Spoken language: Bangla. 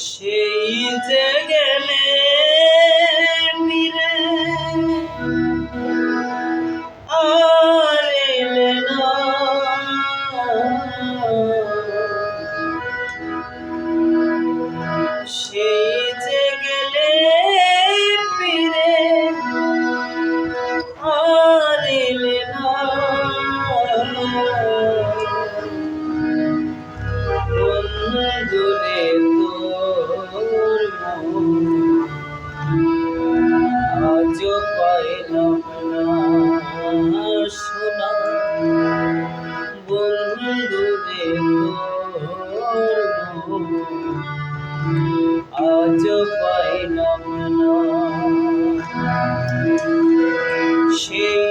সেই যে গেলে ফিরে আর এলে না, সেই যে গেলে ফিরে আর এলে না, বন্ধুরে তোর আজও পাইলাম না শোনা, বন্ধুরে তোর আজও পাইলাম না। সেই